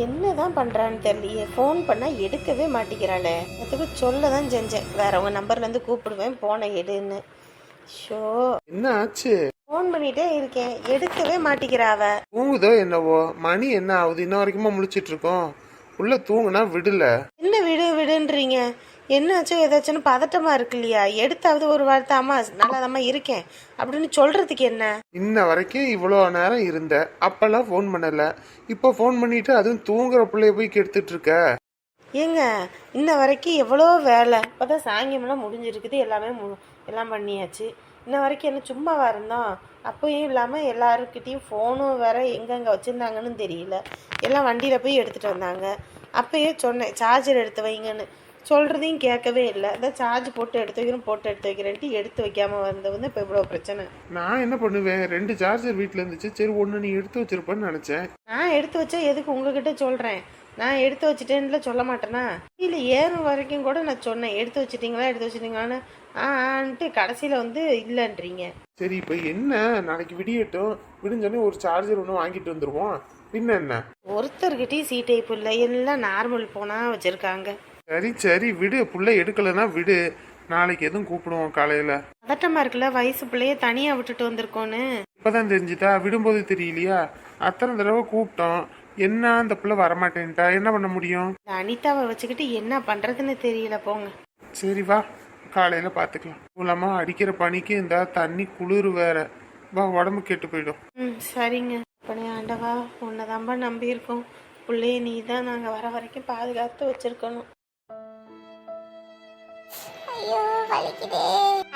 என்னதான் பண்றான்னு தெரியலையே. ஃபோன் பண்ணா எடுக்கவே மாட்டேங்கிறாளே. அதுக்கு சொல்ல தான் செஞ்சேன், வேற உங்க நம்பர்ல இருந்து கூப்பிடுவேன் போன எடுன்னு. ஷோ, என்ன ஆச்சு? ஃபோன் பண்ணிட்டே இருக்கேன், எடுக்கவே மாட்டேங்கிறா அவ. தூங்குதோ என்னவோ? மணி என்ன ஆகுது? இன்ன வரைக்குமா முழிச்சிட்டு இருக்கோம்? உள்ள தூங்குனா விடல. என்ன விடு விடுன்றீங்க? என்னாச்சும் ஏதாச்சும் பதட்டமா இருக்கு இல்லையா? எடுத்தாவது ஒரு வார்த்தை அம்மா நல்லாதாம்மா இருக்கேன் அப்படின்னு சொல்றதுக்கு என்ன? இன்ன வரைக்கும் இவ்வளோ நேரம் இருந்த, அப்பெல்லாம் ஃபோன் பண்ணல. இப்போ ஃபோன் பண்ணிட்டு அதுவும் தூங்குற பிள்ளைய போய் கெடுத்துட்டு இருக்க. ஏங்க, இன்ன வரைக்கும் எவ்வளோ வேலை. இப்போதான் சாயங்காலம்லாம் முடிஞ்சிருக்குது, எல்லாமே எல்லாம் பண்ணியாச்சு. இன்ன வரைக்கும் என்ன சும்மாவா இருந்தோம்? அப்பயும் இல்லாமல் எல்லாருக்கிட்டேயும் ஃபோனும் வேற எங்கெங்கே வச்சுருந்தாங்கன்னு தெரியல. எல்லாம் வண்டியில் போய் எடுத்துகிட்டு வந்தாங்க. அப்பயே சொன்னேன் சார்ஜர் எடுத்து வைங்கன்னு, சொல்கிறதையும் கேட்கவே இல்லை. அதான் சார்ஜ் போட்டு எடுத்து வைக்கிறேன்ட்டு எடுத்து வைக்காமல் வந்தது இப்போ இவ்வளோ பிரச்சனை. நான் என்ன பண்ணுவேன்? 2 சார்ஜர் வீட்டில் இருந்துச்சு. சரி, ஒன்று நீ எடுத்து வச்சிருப்பேன்னு நினச்சேன். நான் எடுத்து வச்சா எதுக்கு உங்ககிட்ட சொல்கிறேன்? நான் எடுத்து வச்சுட்டேன்ல சொல்ல மாட்டேனா? இல்லை, ஏறும் வரைக்கும் கூட நான் சொன்னேன் எடுத்து வச்சிட்டீங்களான்னு. ஆன்ட்டு கடைசியில் வந்து இல்லைன்றீங்க. சரி, இப்போ என்ன? நாளைக்கு விடியட்டும். விடிஞ்சோடனே ஒரு சார்ஜர் ஒன்று வாங்கிட்டு வந்துடுவோம். பின்ன என்ன? ஒருத்தர்கிட்டயும் சி டைப் இல்லை, எல்லாம் நார்மல் போனால் வச்சுருக்காங்க. சரி சரி விடு. புள்ள எடுக்கலைன்னா விடு. நாளைக்கு எதுவும் கூப்பிடுவோம் காலையில். பதட்டமாக இருக்குல்ல, வயசு பிள்ளைய தனியாக விட்டுட்டு வந்திருக்கோன்னு. இப்போதான் தெரிஞ்சுதா? விடும்போது தெரியலையா? அத்தனை தடவை கூப்பிட்டோம். என்ன அந்த பிள்ளை வரமாட்டேன்ட்டா? என்ன பண்ண முடியும்? இந்த அனிதாவை வச்சுக்கிட்டு என்ன பண்ணுறதுன்னு தெரியல. போங்க. சரி வா, காலையில் பார்த்துக்கலாம். மூலமா அடிக்கிற பனிக்கு இந்த தண்ணி குளிர் வேற. வா, உடம்பு கெட்டு போயிடும். சரிங்க. இப்பனே ஆண்டவா, உன்னைதான்பா நம்பியிருக்கோம். பிள்ளைய நீ தான் நாங்கள் வர வரைக்கும் பாதுகாத்து வச்சிருக்கணும். ஐயோ வலிக்குதே.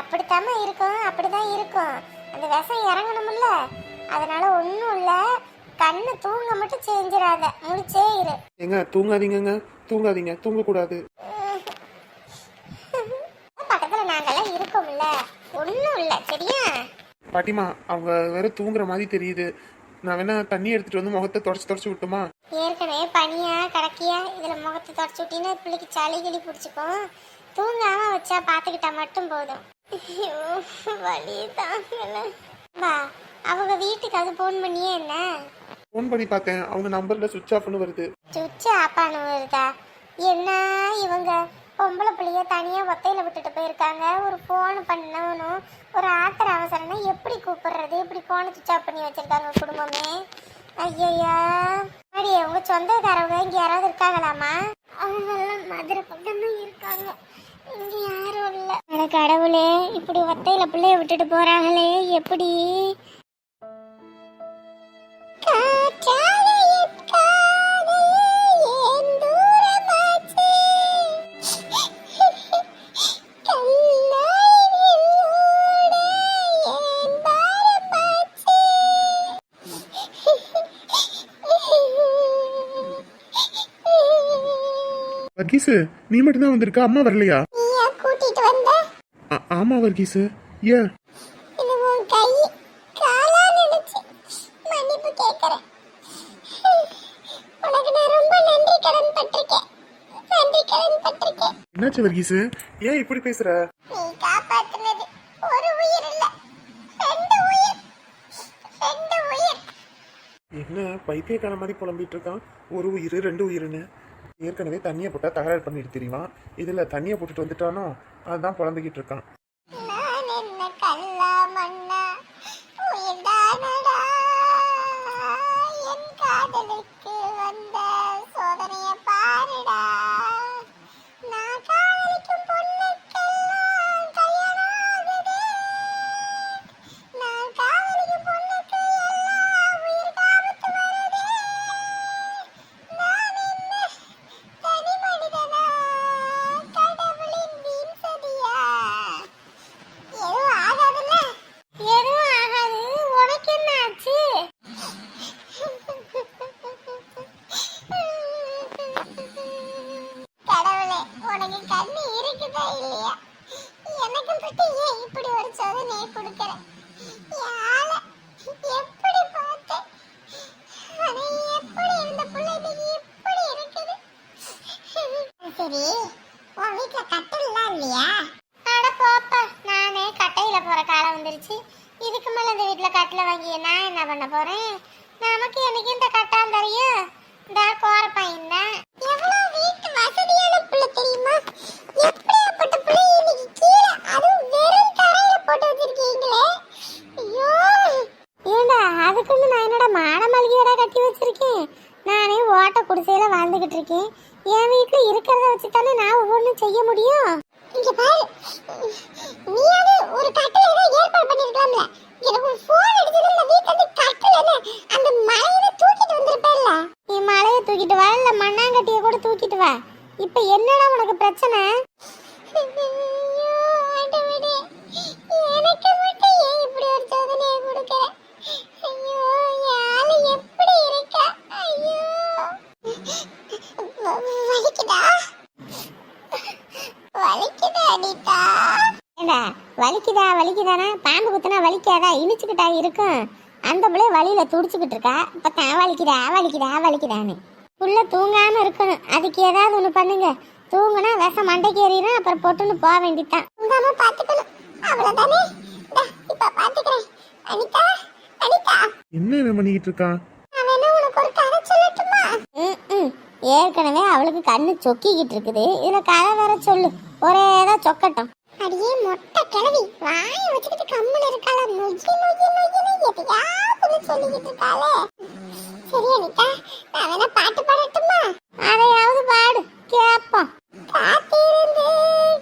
அப்படித்தாம இருக்கும், அப்படிதான் இருக்கும். அந்த விஷம் இறங்கணும்ல, அதனால ஒன்றும் இல்லை. கண்ணு தூங்க மட்டும் செஞ்சிடாத, முடிச்சே இரு. ஏங்க தூங்காதீங்கங்க, தூங்காதீங்க, தூங்கக்கூடாது. பக்கத்துல நாங்கெல்லாம் இருக்கோம்ல, ஒன்றும் இல்லை சரியா? பாட்டிமா, அவங்க வேற தூங்குற மாதிரி தெரியுது. நான் வேணா தண்ணி எடுத்துட்டு வந்து முகத்தை தொடச்சு விட்டுமா? ஏற்கனவே பனியா கிடக்கியா, இதுல முகத்தை தொடச்சு விட்டீங்கன்னா பிள்ளைக்கு சளி கிளி பிடிச்சிக்கும். தூங்காம வச்சா பாத்துக்கிட்டா மட்டும் போதும். ஐயோ வலி தாங்கல. வா, அவங்க வீட்டுக்கு அது போன் பண்ணியே என்ன? ஃபோன் பண்ணி பார்த்தேன், அவங்க நம்பர்ல சுவிட்ச் ஆஃப்னு வருது. சுவிட்ச் ஆப்பானு வருதா? என்ன இவங்க பொம்பளை பிள்ளைய தனியா ஒத்தையில விட்டுட்டு போயிருக்காங்க. ஒரு போன் பண்ணணும், ஒரு ஆத்திர அவசரம்னா எப்படி கூப்பிடுறது? இப்படி போனை சுவிட்ச் ஆஃப் பண்ணி வச்சிருக்காங்க குடும்பமே. ஐயா அடி, உங்க சொந்தக்காரவங்க இங்க யாராவது இருக்காங்களாமா? அவங்க எல்லாம் மதுரை பக்கம் தான் இருக்காங்க, இங்க யாரும் இல்ல. அட கடவுளே, இப்படி ஒத்தையில பிள்ளைய விட்டுட்டு போறாங்களே, எப்படி? வர்கீஸ், நீ மட்டும் தான் வந்திருக்க, அம்மா வரலையா? கூட்டிட்டு வந்த? ஆமா வர்கீஸ். ஏன்? இது உன் கை காலா நினைச்சு மன்னிப்பு கேட்கிறேன். உனக்கு நான் ரொம்ப நன்றி கடன் பட்டிருக்கேன். என்னாச்சு வர்கீஸ்? ஏன் இப்படி பேசுற? நீ காப்பாத்துனது ஒரு உயிர் இல்ல, 2 உயிர். என்ன பைத்தியக்கார மாதிரி புலம்பிட்டு இருக்கான்? ஒரு உயிர் 2 உயிர்னு. ஏற்கனவே தண்ணியை போட்டா தகராறு பண்ணிட்டு தெரியுமா? இதுல தண்ணியை போட்டுட்டு வந்துட்டானோ, அதுதான் புலம்பிக்கிட்டு இருக்கான். நான் என்ன கல்லா மண்ணா, உயிர்தானடா. என் காதலுக்கு வந்த சோதனைய பாருடா. நான் காதலிக்கும் பொண்ணுக்கெல்லாம் கல்யாணம் ஆகுதே. நான் காதலிக்கும் பொண்ணுக்கு எல்லாம் உயிர் காபத்து வருதே. நான் என்ன தனி மனிதனா, கடவுளின் வீண் சதியா? எதுவும் ஆகாதுல்ல? எதுவும் ஆகாது. உனக்கு என்ன ஆச்சு? கடவுளே, உனக்கு கண்ணு இருக்குதா இல்லையா? எனக்கு மட்டும் ஏன் இப்படி ஒரு சோதனையை கொடுக்கிற? என் ஆளை எப்படி பார்த்தேன்? ஆனா எப்படி இருந்த பிள்ளை இன்னைக்கு எப்படி இருக்குது? சரி, உன் வீட்டுல கட்டில்லாம் இல்லையா? அட போப்பா, நானே கட்டையில போற காலம் வந்துருச்சு. இதுக்கு மேல இந்த வீட்டுல கட்டில வாங்கி நான் என்ன பண்ண போறேன்? நமக்கு எனக்கு இந்த கட்டான் தெரியும். இந்த கோர பையன் தான் எவ்வளவு வீட்டு வசதியான பிள்ளை தெரியுமா? எப்படியாப்பட்ட பிள்ளை இன்னைக்கு கீழே அதுவும் வெறும் தரையில போட்டு வச்சிருக்கீங்களே. ஐயோ ஏண்டா அதுக்குன்னு நான் என்னடா மாட மளிகையடா கட்டி வச்சிருக்கேன். நானே ஓட்ட குடிசையில வாழ்ந்துகிட்டு இருக்கேன். என் வீட்டுல இருக்கிறத வச்சு தானே நான் ஒவ்வொன்றும் செய்ய முடியும். இங்க பாரு, நீயாவது ஒரு கட்டில ஏதோ ஏற்பாடு பண்ணிருக்கலாம்ல. எனக்கு ஒரு போன் அடிச்சதுல நான் வீட்டுல இருந்து கட்டில அந்த மலையில தூக்கிட்டு வந்திருப்பேன்ல. நீ மலையை தூக்கிட்டு வா, இல்ல மண்ணாங்கட்டிய கூட தூக்கிட்டு வா. இப்ப என்னடா உனக்கு பிரச்சனை? ஐயோ, ஆண்டவனே, எனக்கு மட்டும் ஏன் இப்படி ஒரு சோதனையை கொடுக்கிற? ஐயோ, யாரு எப்படி இருக்கா? ஐயோ, வலிக்குதா? வலிக்குதா அனிதா? ஏண்டா வலிக்குதா வலிக்குதானா? பாம்பு குத்துனா வலிக்காதா? இனிச்சுக்கிட்டா இருக்கும். அந்த பிள்ளை வலியில துடிச்சுக்கிட்டு இருக்கா. இப்ப தான் வலிக்குதா வலிக்குதா வலிக்குதான்னு புள்ள தூங்காம இருக்கணும். அதுக்கு ஏதாவது ஒண்ணு பண்ணுங்க. தூங்குனா விஷம் மண்டைக்கு ஏறிடும். அப்புறம் பொட்டுன்னு போக வேண்டியதான். தூங்காம பாத்துக்கணும், அவ்வளவுதானே. இப்ப பாத்துக்கிறேன். அனிதா, அனிதா, என்ன இவன் பண்ணிக்கிட்டு இருக்கான்? அவன் உனக்கு ஒரு கதை சொல்லட்டுமா? ஏற்கனவே அவளுக்கு கண்ணு சொக்கிக்கிட்டு இருக்குது. இதுல கதை வேற சொல்லு. ஒரேதான் சொக்கட்டும். அடியே மொட்டை கிழவி, வாயை வச்சுக்கிட்டு கம்முன்னு இருக்காளா? நொய்யி நொய்யி நொய்யின்னு எதையாவது சொல்லிக்கிட்டு இருக்காளே. சரி அனிதா, நான் வேணா பாட்டு பாடட்டுமா? அதையாவது பாடு, கேப்போம். காத்திருந்து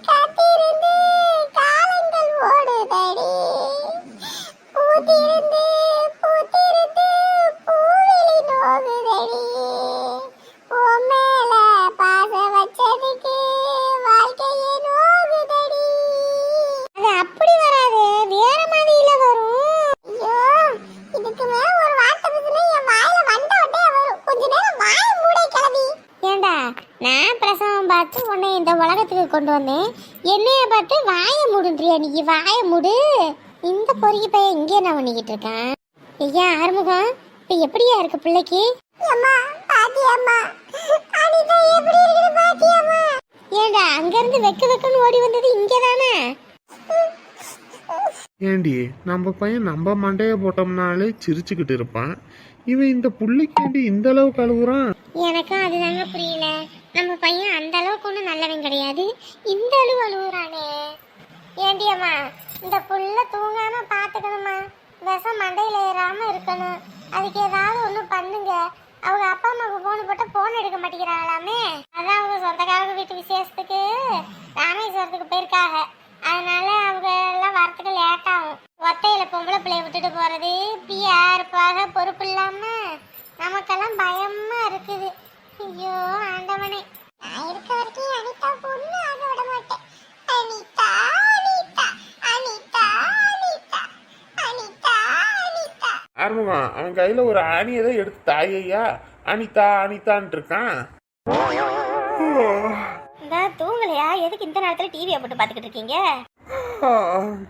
காத்திருந்து காலங்கள் ஓடுதடி, பூத்திருந்து பூத்திருந்து பூவிழி நோகுதடி, உன் மேல பாசம் வச்சதுக்கு வாழ்க்கையே நோகுதடி. அது அப்படி வராது, வேற மாதிரில வரும். ஐயோ, இதுக்கு மேல ஒரு வார்த்தை பேசினா என் வாயில வந்த ஒட்டே வரும். கொஞ்ச நேரம் வாய மூடை கிளவி. ஏண்டா, நான் பிரசவம் பார்த்து உன்னை இந்த உலகத்துக்கு கொண்டு வந்தேன். என்னைய பார்த்து வாயை மூடுன்றியா? நீ வாயை மூடு. இந்த பொறுக்கி பையன் இங்கே என்ன பண்ணிக்கிட்டு இருக்கான்? ஐயா ஆறுமுகம், இப்ப எப்படியா இருக்கு பிள்ளைக்கு? ஏண்டா அங்க இருந்து வெக்க வெக்கன்னு ஓடி வந்தது இங்கதானே? ஏண்டி நம்ம பையன் நம்ம மண்டைய போட்டோம்னாலே சிரிச்சுக்கிட்டு இருப்பான். இவன் இந்த புள்ளைக்கு இந்த அளவுக்கு அழுகுறான். எனக்கும் அதுதாங்க புரியல. நம்ம பையன் அந்த அளவுக்கு ஒன்றும் நல்லவன் கிடையாது, இந்த அளவு அழுகுறானே. ஏண்டியம்மா, இந்த புள்ள தூங்காம பாத்துக்கணுமா? விஷம் மண்டையில ஏறாம இருக்கணும். அதுக்கு ஏதாவது ஒண்ணு பண்ணுங்க. அவங்க அப்பா அம்மாவுக்கு போன் போட்டா போன் எடுக்க மாட்டேங்கிறாங்களாமே. அதான் அவங்க சொந்தக்காரங்க வீட்டு விசேஷத்துக்கு ராமேஸ்வரத்துக்கு போயிருக்காங்க. அதனால அவங்க எல்லாம் வரத்துக்கு லேட் ஆகும். ஒத்தையில பொம்பளை பிள்ளைய விட்டுட்டு போறது பியா இருப்பாக, பொறுப்பு இல்லாம நமக்கெல்லாம் பயமா இருக்குது. ஐயோ ஆண்டவனே, நான் இருக்க வரைக்கும் அனிதா பொண்ணு ஆக விட மாட்டேன். அனிதா அனிதா அனிதா அனிதா அனிதா அனிதா. ஆறுமுகம், அவன் கையில ஒரு ஆணியை தான் எடுத்து தாயையா அனிதா அனிதான்னு இருக்கான். இந்த தூங்கலையா? எதுக்கு இந்த நேரத்துல டிவியை போட்டு பாத்துக்கிட்டு இருக்கீங்க?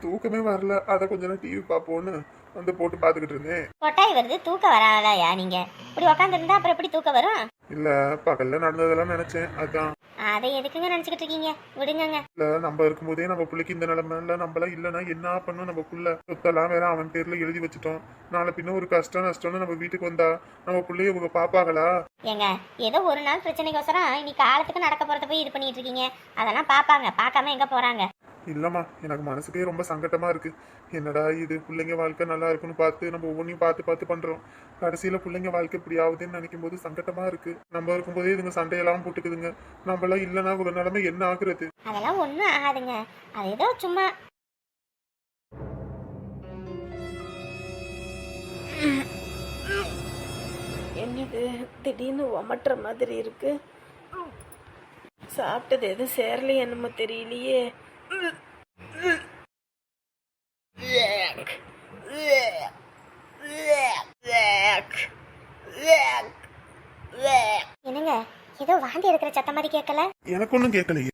தூக்கமே வரல, அத கொஞ்ச நேரம் டிவி பாப்போன்னு வந்து போட்டு பாத்துக்கிட்டு இருந்தேன். கொட்டாய் வருது, தூக்கம் வராதயா? நீங்க இப்படி உட்காந்துருந்தா அப்புறம் எப்படி தூக்கம் வரும்? இல்ல, பகல்ல நடந்ததெல்லாம் நினைச்சேன், அதான். அதை எதுக்குங்க நினைச்சுக்கிட்டு இருக்கீங்க? விடுங்க. இல்ல, நம்ம இருக்கும்போதே நம்ம பிள்ளைக்கு இந்த நிலைமையில நம்மளாம் இல்லைன்னா என்ன பண்ணும்? நம்ம புள்ள சொத்தெல்லாம் வேற அவன் பேர்ல எழுதி வச்சுட்டோம். நாளை பின்ன ஒரு கஷ்டம் நஷ்டம்னு நம்ம வீட்டுக்கு வந்தா நம்ம பிள்ளைய இவங்க பாப்பாங்களா? ஏங்க, ஏதோ ஒரு நாள் பிரச்சனைக்கோசரம் இன்னைக்கு காலத்துக்கு நடக்க போறத போய் இது பண்ணிட்டு இருக்கீங்க. அதெல்லாம் பாப்பாங்க, பார்க்காம எங்க போறாங்க? இல்லம்மா, எனக்கு மனசுக்கே ரொம்ப சங்கட்டமா இருக்கு. என்னடா இது, பிள்ளைங்க வாழ்க்கை நல்லா இருக்குன்னு பார்த்து நம்ம ஒவ்வொன்றையும் பார்த்து பண்றோம். கடைசியில பிள்ளைங்க வாழ்க்கை இப்படி ஆகுதுன்னு நினைக்கும் போது சங்கட்டமா இருக்கு. நம்ம இருக்கும்போதே இதுங்க சண்டையெல்லாம் போட்டுக்குதுங்க. நம்மளாம் இல்லைன்னா ஒரு நிலைமை என்ன ஆகுறது? அதெல்லாம் ஒண்ணும் ஆகாதுங்க. அது ஏதோ சும்மா. என்னது திடீர்னு ஒமட்டுற மாதிரி இருக்கு? சாப்பிட்டது எதுவும் சேரலையே என்னமோ தெரியலையே. என்னங்க, ஏதோ வாந்தி எடுக்கிற சத்தம் மாதிரி கேட்கல? எனக்கு ஒன்றும் கேட்கலையே.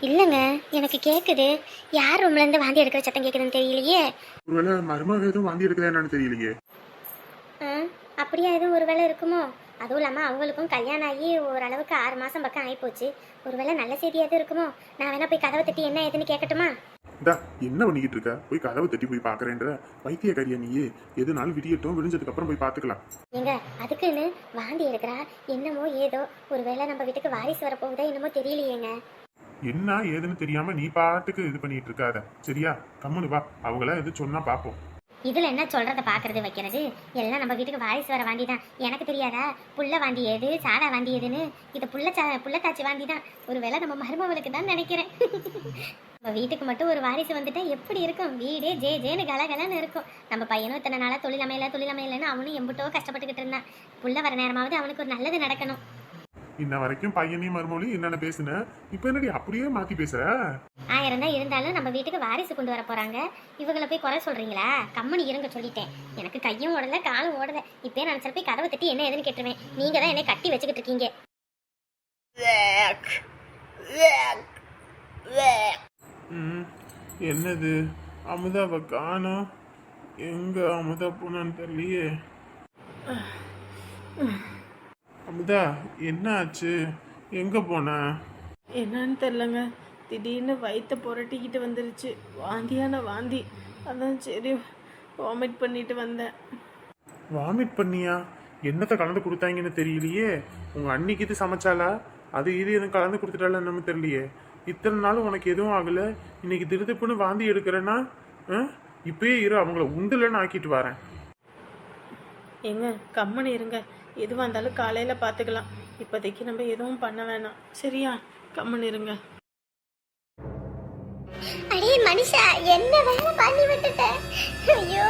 இல்லங்க, எனக்கு கேக்குது. யார் ரூம்ல இருந்து வாந்தி எடுக்கிற சத்தம் கேக்குதுன்னு தெரியலையே. ஒருவேளை மருமக எதுவும் வாந்தி இருக்குதா என்னன்னு தெரியலையே. அப்படியா எதுவும் ஒருவேளை இருக்குமோ? அதுவும் இல்லாம அவங்களுக்கும் கல்யாணம் ஆகி ஓரளவுக்கு 6 மாசம் பக்கம் ஆயிப்போச்சு. ஒருவேளை நல்ல செய்தி எதுவும் இருக்குமோ? நான் வேணா போய் கதவை தட்டி என்ன ஏதுன்னு கேட்கட்டுமா? இந்தா என்ன பண்ணிக்கிட்டு இருக்க? போய் கதவை தட்டி போய் பாக்குறேன்ற பைத்தியக்காரியா நீயே? எதுனாலும் விடியட்டும், விடிஞ்சதுக்கு அப்புறம் போய் பாத்துக்கலாம். ஏங்க அதுக்குன்னு வாந்தி எடுக்கிறா என்னமோ ஏதோ ஒருவேளை நம்ம வீட்டுக்கு வாரிசு வரப்போகுதா என்னமோ தெரியலையேங்க. என்ன ஏதுன்னு தெரியாம நீ பாட்டுக்கு இது பண்ணிட்டு இருக்காத, சரியா? கம்முனு வா, அவங்கள எது சொன்னா பாப்போம். இதுல என்ன சொல்றத பாக்குறது வைக்கிறது எல்லாம் நம்ம வீட்டுக்கு வாரிசு வர வாந்தி தான். எனக்கு தெரியாதா புள்ள வாந்தி ஏது சாடா வாந்தி ஏதுன்னு? இது புள்ளத்தாச்சி வாந்தி தான். ஒருவேளை நம்ம மருமகளுக்கு தான் நினைக்கிறேன். நம்ம வீட்டுக்கு மட்டும் ஒரு வாரிசு வந்துட்டா எப்படி இருக்கும்? வீடே ஜேன்னு கலகலன்னு இருக்கும். நம்ம பையனும் இத்தனை நாளா தொழிலமையிலன்னு அவனும் எம்பிட்டோ கஷ்டப்பட்டுக்கிட்டு இருந்தான். புள்ள வர நேரமாவது அவனுக்கு ஒரு நல்லது நடக்கணும். இன்ன வரைக்கும் பையனையும் மருமொழி என்னென்ன பேசுன, இப்ப என்னடி அப்படியே மாத்தி பேசுற? 1000 தான் இருந்தாலும் நம்ம வீட்டுக்கு வாரிசு கொண்டு வர போறாங்க, இவங்களை போய் குறை சொல்றீங்களா? கம்முனு இருங்க சொல்லிட்டேன். எனக்கு கையும் ஓடல காலும் ஓடல. இப்பயே நான் போய் கதவை தட்டி என்ன ஏதுன்னு கேட்டுருவேன். நீங்க தான் என்னை கட்டி வச்சுக்கிட்டு இருக்கீங்க. என்னது அமுதாவை காணோம்? எங்க அமுதா போனான்னு தெரியலையே. அமுதா என்ன ஆச்சு? எங்க போன? என்னன்னு தெரிலங்க, திடீர்னு வயிற்ற புரட்டிக்கிட்டு வந்துருச்சு. வாந்தியான வாந்தி. அதான் சரி வாமிட் பண்ணிட்டு வந்தேன். வாமிட் பண்ணியா? என்னத்தை கலந்து கொடுத்தாங்கன்னு தெரியலையே. உங்க அன்னைக்கு இது சமைச்சாலா? அது இது எதுவும் கலந்து கொடுத்துட்டால என்னன்னு தெரியலையே. இத்தனை நாள் உனக்கு எதுவும் ஆகல, இன்னைக்கு திருதுப்புன்னு வாந்தி எடுக்கிறேன்னா இப்பயே இரு, அவங்கள உண்டுலன்னு ஆக்கிட்டு வரேன். ஏங்க கம்மனு இருங்க, எதுவாக இருந்தாலும் காலையில் பார்த்துக்கலாம். இப்போதைக்கு நம்ம எதுவும் பண்ண வேணாம், சரியா? கம்மனு இருங்க. அடே மனுஷா என்ன வேலை பண்ணி விட்டுட்ட? ஐயோ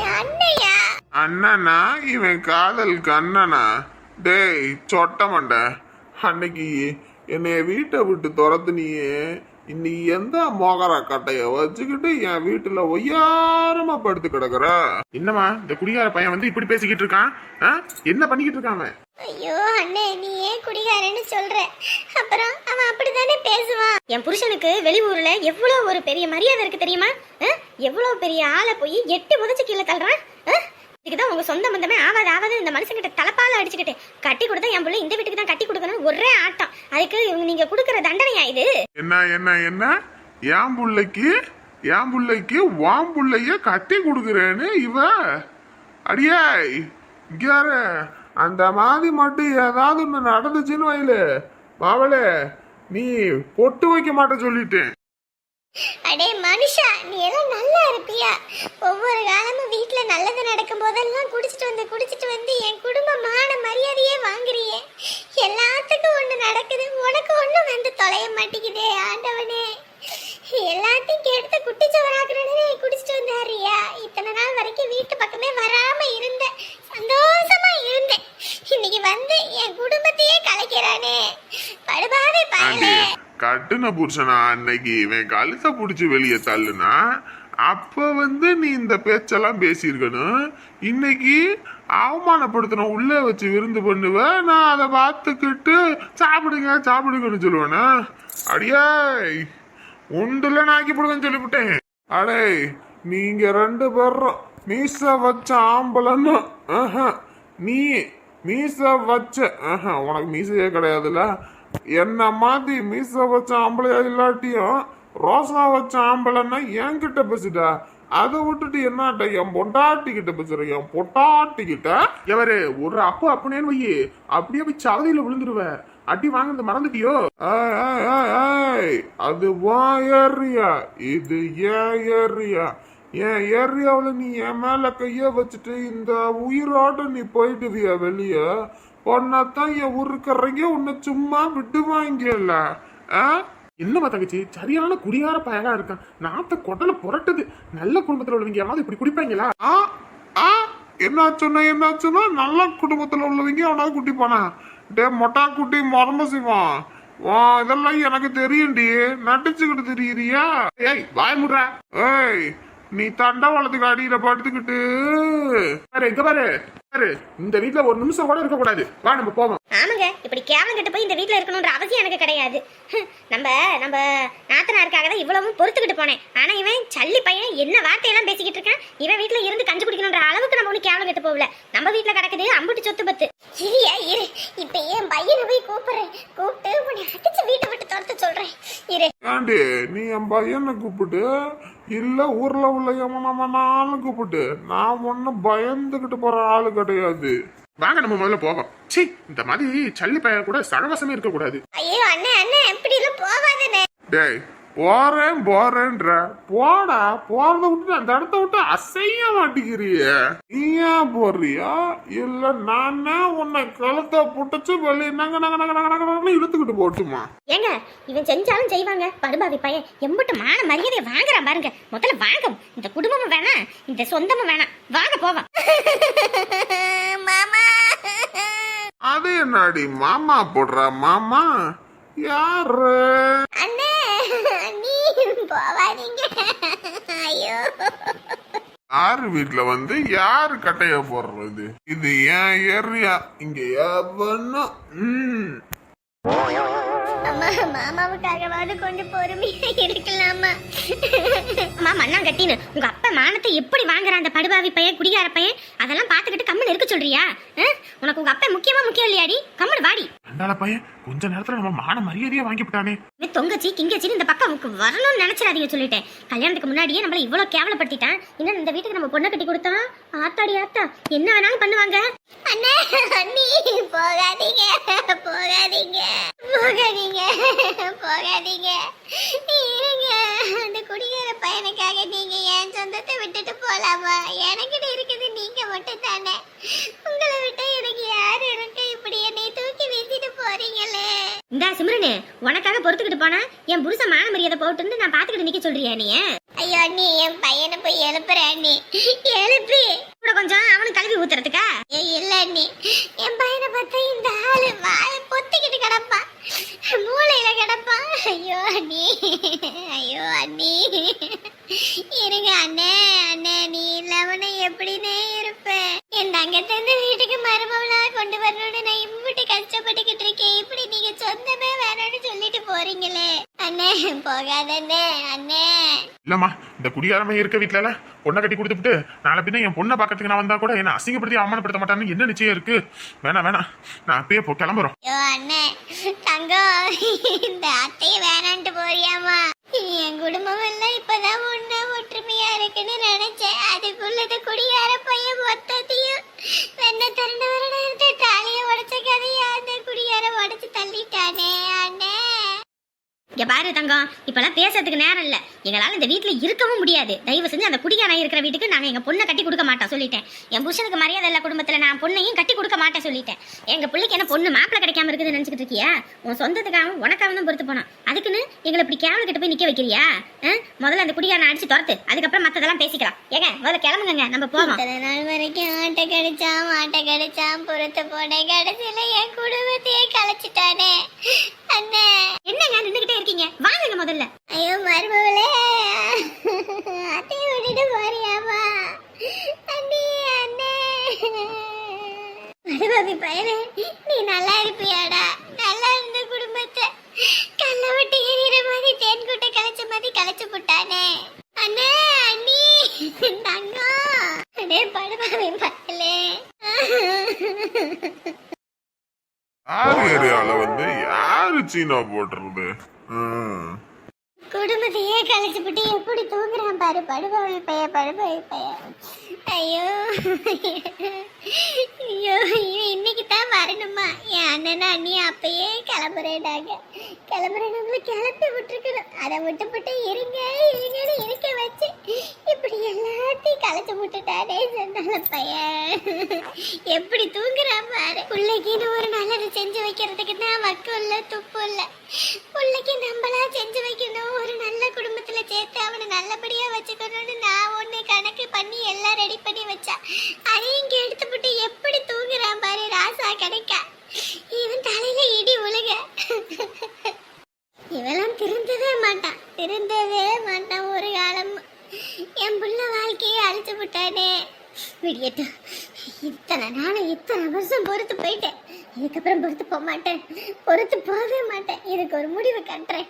என் அண்ணையா? அண்ணனா? இவன் காதலுக்கு அண்ணனா? டேய் சொட்ட மண்ட, அன்னைக்கு என்னைய வீட்டை விட்டு துரத்துனியே, இன்னைக்கு எந்த மோகர கட்டைய வச்சுக்கிட்டு என் வீட்டுல ஒய்யாரமா படுத்து கிடக்குற? என்னமா இந்த குடிகார பையன் வந்து இப்படி பேசிக்கிட்டு இருக்கான்? என்ன பண்ணிக்கிட்டு இருக்கான்? ஐயோ அண்ணே நீ ஏன் குடிகாரன்னு சொல்ற? அப்புறம் அவன் அப்படித்தானே பேசுவான். என் புருஷனுக்கு வெளியூர்ல எவ்வளவு ஒரு பெரிய மரியாதை இருக்கு தெரியுமா? எவ்வளவு பெரிய ஆளை போய் 8 முதச்சு கீழே தள்ளுறான். இதுக்குதான் உங்க சொந்த பந்தமே ஆவாது இந்த மனுஷங்கிட்ட தலைப்பால அடிச்சுக்கிட்டு கட்டி கொடுத்தா என் பிள்ளை இந்த வீட்டுக்கு தான் கட்டி கொடுக்கணும் ஒரே ஆட்டம். அதுக்கு நீங்க கொடுக்கற தண்டனையா இது? என்ன என்ன என்ன என் புள்ளைக்கு வாம் புள்ளைய கட்டி கொடுக்குறேன்னு இவ? அடியாய் இங்காரு, அந்த மாதிரி மட்டும் ஏதாவது ஒண்ணு நடந்துச்சுன்னு வயலு மாவளே, நீ பொட்டு வைக்க மாட்ட சொல்லிட்டேன். அடே மனுஷா நீ எல்லாம் நல்லா இருப்பியா? ஒவ்வொரு காலமும் வீட்டுல நல்லது நடக்கும் போதெல்லாம் குடிச்சிட்டு வந்து என் குடும்பமான மரியாதையே வாங்குறியே. எல்லாத்துக்கும் ஒண்ணு நடக்குது, உனக்கு ஒண்ணு வந்து தொலைய மாட்டேங்குதே ஆண்டவனே. எல்லாத்தையும் கெடுத்து குட்டிச்சவராக்குறே குடிச்சிட்டு வந்தாரியா? இத்தனை நாள் வரைக்கும் வீட்டு பக்கமே வராம இருந்தேன், சந்தோஷமா இருந்தேன். இன்னைக்கு வந்து என் குடும்பத்தையே கலைக்கிறானே, படுபாவே பாரு. கட்டுன புருஷனா அன்னைக்கு இவன் கழுத்தை புடிச்சு வெளியே தள்ளுனா அப்ப வந்து நீ இந்த பேச்செல்லாம் பேசியிருக்கணும். இன்னைக்கு அவமானப்படுத்தணும், உள்ள வச்சு விருந்து பண்ணுவ, நான் அதை பார்த்துக்கிட்டு சாப்பிடுங்கன்னு சொல்லுவேனா? அடியாய் உண்டுல நாக்கி போடுங்கன்னு சொல்லிவிட்டேன். அடே நீங்க 2 பேரும் மீச வச்ச ஆம்பளன்னு நீ மீச வச்ச உனக்கு மீசையே கிடையாதுல்ல. என்ன மாதிரி மீச வச்ச ஆம்பளையா இல்லாட்டியும் ரோசா வச்ச ஆம்பளைன்னா என்கிட்ட பேசுடா. அதை விட்டுட்டு என்னட்ட என் பொண்டாட்டி கிட்ட பேசுற? என் பொட்டாட்டி கிட்ட எவரு ஒரு அப்புனேன்னு வையே, அப்படியே போய் சவதியில விழுந்துருவ. அடி வாங்குறது மறந்துட்டியோ? அது உன் ஏரியா, இது ஏன் ஏரியா. என் ஏரியாவில் நீ என் மேல கைய வச்சுட்டு இந்த உயிரோட நீ போயிடுவியா வெளியே? பொண்ணத்தான் என் ஊருக்கறங்க உன்னை சும்மா விடுவாங்கல்ல. என்னமா தங்கச்சி சரியான குடியார பயனா இருக்கான், நாத்த கொட்டல புரட்டுது. நல்ல குடும்பத்துல உள்ளவங்க யாராவது இப்படி குடிப்பாங்களா? என்னாச்சுன்னா நல்ல குடும்பத்துல உள்ளவங்க அவனாவது குட்டிப்பானா? டே மொட்டா குட்டி மரம செய்வான். இதெல்லாம் எனக்கு தெரியும்டி, நடிச்சுக்கிட்டு தெரியுறியா? ஏய் வாய் முடுறா. ஏய் நீ தண்டவாளத்துக்கு அடியில படுத்துக்கிட்டு எங்க பாரு, இந்த வீட்டுல ஒரு நிமிஷம் கூட இருக்க கூடாது. வா நம்ம போவோம். ஆமாங்க இல்லைங்க, இப்படி கேவலம் கட்டு போய் இந்த வீட்டில் இருக்கணுன்ற அவசியம் எனக்கு கிடையாது. நம்ம நம்ம நாத்தனாருக்காக தான் இவ்வளவும் பொறுத்துக்கிட்டு போனேன். ஆனால் இவன் சல்லி பையன் என்ன வார்த்தையெல்லாம் பேசிக்கிட்டு இருக்கான். இவன் வீட்டில் இருந்து கஞ்சி குடிக்கணுன்ற அளவுக்கு நம்ம ஒன்றும் கேவலம் கட்டு போகல. நம்ம வீட்டில் கிடக்குது அம்புட்டு சொத்து பத்து. இரியா இரு, இப்போ என் பையனை போய் கூப்பிடுறேன். கூப்பிட்டு உன்னை அடிச்சு வீட்டை விட்டு துரத்த சொல்றேன். இரு. ஏண்டி நீ என் பையனை கூப்பிட்டு இல்ல ஊர்ல உள்ள எவனாலும் கூப்பிட்டு, நான் ஒன்னும் பயந்துகிட்டு போற ஆளு கிடையாது. வாங்க நம்ம முதல்ல போவோம். சி, இந்த மாதிரி சல்லி பையன் கூட சகவாசமே இருக்க கூடாது. ஐயோ அண்ணே அண்ணே, இப்படி எல்லாம் போவாதே. டேய் போறேன்ற போடா, போறத விட்டு அந்த இடத்த விட்டு அசைய மாட்டேங்கிறிய. நீ ஏன் போறியா இல்ல நானே உன்னை கழுத்தை புட்டுச்சு வெளியே நங்க நங்க நங்க நங்க நங்க இழுத்துக்கிட்டு போட்டுமா? ஏங்க இவன் செஞ்சாலும் செய்வாங்க. படுபாவி பையன் எம்பிட்டு மான மரியாதையை வாங்குறான் பாருங்க. முதல்ல வாங்க, இந்த குடும்பமும் வேணாம், இந்த சொந்தமும் வேணாம், வாங்க போவோம். மாமா அது என்னடி மாமா போடுறா? மாமா யாரு? அண்ணே நீ போவாதீங்க. ஐயோ, யாரு வீட்டுல வந்து யாரு கட்டைய போடுறது? இது ஏன் ஏரியா, இங்க எவனும் அம்மா மாமாவுக்காகவாது கொஞ்சம் பொறுமையா இருக்கலாமா? அம்மா மண்ணாம் கட்டின்னு உங்க அப்பா மானத்தை எப்படி வாங்குறான் அந்த படுபாவி பையன், குடிகார பையன், அதெல்லாம் பாத்துக்கிட்டு கம்மன் இருக்க சொல்றியா? உனக்கு உங்க அப்பா முக்கியம் இல்லையாடி? கம்மன் வாடி. அண்டால பையன் கொஞ்ச நேரத்துல நம்ம மான மரியாதையா வாங்கி விட்டானே. தொங்கச்சி கிங்கச்சின்னு இந்த பக்கம் வரணும்னு நினைச்சிடாதீங்க சொல்லிட்டேன். கல்யாணத்துக்கு முன்னாடியே நம்மள இவ்வளவு கேவலப்படுத்திட்டான். இன்னும் இந்த வீட்டுக்கு நம்ம பொண்ணை கட்டி கொடுத்தோம். ஆத்தாடி ஆத்தா, என்ன வேணாலும் பண்ணுவாங்க. அண்ணே அண்ணி போகாதீங்க போகாதீங்க போகாதீங்க போகாதீங்க. இருங்க, அந்த குடிகார பையனுக்காக நீங்க என் சொந்தத்தை விட்டுட்டு போலாமா? எனக்கு இருக்குது நீங்க மட்டும் தானே. உங்களை விட்டு எனக்கு யாரு இருக்கு? இப்படி என்னை தூக்கி வீசிட்டு போறீங்களே. இந்த சிம்ரனு உனக்காக பொறுத்துக்கிட்டு போனா என் புருஷ மான மரியாதை போட்டு நான் பாத்துக்கிட்டு நிக்க சொல்றியா நீ? ஐயோ நீ என் பையனை போய் எழுப்புற நீ. எழுப்பி கூட கொஞ்சம் அவனுக்கு கல்வி ஊத்துறதுக்கா? இல்ல நீ என் பையனை பார்த்தா இந்த ஆளு வாயை பொத்திக்கிட்டு கிடப்பான், மூளையில கிடப்பான். ஐயோ அண்ணி, ஐயோ அண்ணி. இருங்க அண்ணே அண்ணே, நீ இல்லாம எப்படின்னே இருப்பேன். என் தங்கத்தை இந்த வீட்டுக்கு மருமவளா கொண்டு வரணும்னு நான் இம்பிட்டு கஷ்டப்பட்டுக்கிட்டு இருக்கேன். இப்படி நீங்க சொந்தமே வேணும்னு சொல்லிட்டு போறீங்களே அண்ணே. போகாதண்ணே அண்ணே. இல்லம்மா, இந்த குடிகாரமே இருக்க வீட்டுல பொண்ணை கட்டி கொடுத்துட்டு நாளை பின்ன என் பொண்ணை பக்கத்துக்கு நான் வந்தா கூட என்ன அசிங்கப்படுத்தி அவமானப்படுத்த மாட்டான்னு என்ன நிச்சயம் இருக்கு? வேணாம் நான் அப்பயே கிளம்புறோம். ஐயோ அண்ணே தங்கம், இந்த அத்தையை வேணான்ட்டு போறியாமா? என் குடும்பம் எல்லாம் இப்பதான் ஒண்ணு ஒற்றுமையா இருக்குன்னு நினைச்சேன். அதுக்குள்ளது குடியார பையன் மொத்தத்தையும் வெண்ண திரண்டு வரணும் தாலிய உடைச்ச கதையா அந்த குடியார உடைச்சு தள்ளிட்டானே அண்ணே. இங்க பாரு தங்கம், இப்பெல்லாம் பேசுறதுக்கு நேரம் இல்ல. எங்களால இந்த வீட்டுல இருக்கவும் முடியாது. தயவு செஞ்சு அந்த குடிகாரன் இருக்கிற வீட்டுக்கு நாங்க எங்க பொண்ணை கட்டி கொடுக்க மாட்டோம் சொல்லிட்டேன். என் புருஷனுக்கு மரியாதை இல்ல குடும்பத்துல, நான் பொண்ணையும் கட்டி கொடுக்க மாட்டேன் சொல்லிட்டேன். எங்க பிள்ளைக்கு என்ன பொண்ணு மாப்பிள்ள கிடைக்காம இருக்குதுன்னு நினைச்சிட்டு இருக்கியா? உன் சொந்தத்துக்காகவும் உனக்காக தான் பொறுத்து போனோம். அதுக்குன்னு எங்களை இப்படி கேவலம் கிட்ட போய் நிக்க வைக்கிறியா? முதல்ல அந்த குடிகாரனை அடிச்சு துரத்து, அதுக்கப்புறம் மத்ததெல்லாம் பேசிக்கலாம். ஏங்க முதல்ல கிளம்புங்க, நம்ம போவோம். நாள் வரைக்கும் ஆட்டை கடிச்சான் பொறுத்து போனேன். கடைசியில என் குடும்பத்தையே கலைச்சிட்டானே அண்ணே. என்னங்க நின்னுகிட்டே இருக்கீங்க? வாங்க முதல்ல. ஐயோ மருமகளே, அத்தையை விட்டுட்டு போறியாமா? அண்ணே அண்ணே, மருமகி பையனே, நீ நல்லா இருப்பியாடா? நல்லா இருந்த குடும்பத்தை கல்ல விட்டு எறிகிற மாதிரி தேன் கூட்டை கலைச்ச மாதிரி கலைச்சு போட்டானே அண்ணே. அண்ணி தங்கம், அடே படுபாவி பையலே. ஏரியால வந்து யாரு சீனா போட்டுறது? குடும்பத்தையே கழிச்சு போட்டு எப்படி தூங்குறான் பாரு படுபாவி பைய. ஐயோ ஐயோ, இன்னைக்கு தான் வரணுமா? என் அண்ணன் அண்ணி அப்பயே கிளம்புறேன்னாங்க. கிளம்புறேன்னு கிளப்பி விட்டுருக்கணும். அதை விட்டுப்பட்டு இருங்கன்னு இருக்க வச்சு இப்படி எல்லாத்தையும் களைச்சு விட்டுட்டானே சொன்னால பையன். எப்படி தூங்குறான் பாரு. பிள்ளைக்குன்னு ஒரு நல்லது செஞ்சு வைக்கிறதுக்கு தான் வக்கம் இல்லை, துப்பு இல்லை. பிள்ளைக்கு நம்மளா செஞ்சு வைக்கணும், ஒரு நல்ல குடும்பத்துல சேர்த்து அவனை நல்லபடியா வச்சுக்கணும்னு நான் ஒண்ணு கணக்கு பண்ணி எல்லாம் ரெடி பண்ணி வச்சா. அதையும் இங்க எடுத்துப்பட்டு எப்படி தூங்குறான் பாரு ராசா கிடைக்கா. இவன் தலையில இடி உலக. இவெல்லாம் திருந்தவே மாட்டான் ஒரு காலம். என் புள்ள வாழ்க்கையை அழிச்சு விட்டானே. விடியட்டும், இத்தனை வருஷம் பொறுத்து போயிட்டேன். இதுக்கப்புறம் பொறுத்து போக மாட்டேன், பொறுத்து போகவே மாட்டேன். இதுக்கு ஒரு முடிவு கட்டுறேன்.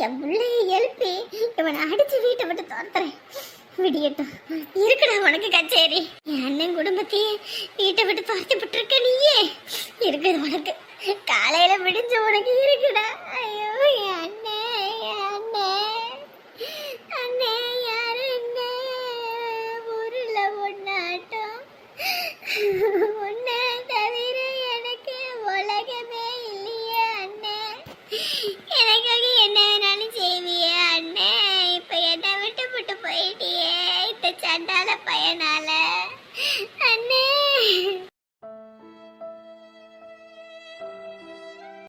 என் பிள்ளைய எழுப்பி இவனை அடிச்சு வீட்டை விட்டு தோத்துறேன். விடியட்டும், இருக்குடா உனக்கு கச்சேரி. என் அண்ணன் குடும்பத்தையே வீட்டை விட்டு துரத்தி விட்டுருக்க நீயே, இருக்குது உனக்கு. காலையில விடிஞ்ச உனக்கு இருக்குடா. ஐயோ என் அண்ணே, என் அண்ணே, அண்ணே யாரு அண்ணே, ஊருல ஒன்னாட்டம் உன்னை தவிர எனக்கு உலகமே இல்லையே அண்ணே. எனக்காக என்ன வேணாலும் செய்வியே அண்ணே. இப்ப என்னை விட்டு போயிட்டியே இந்த சண்டால பையனால.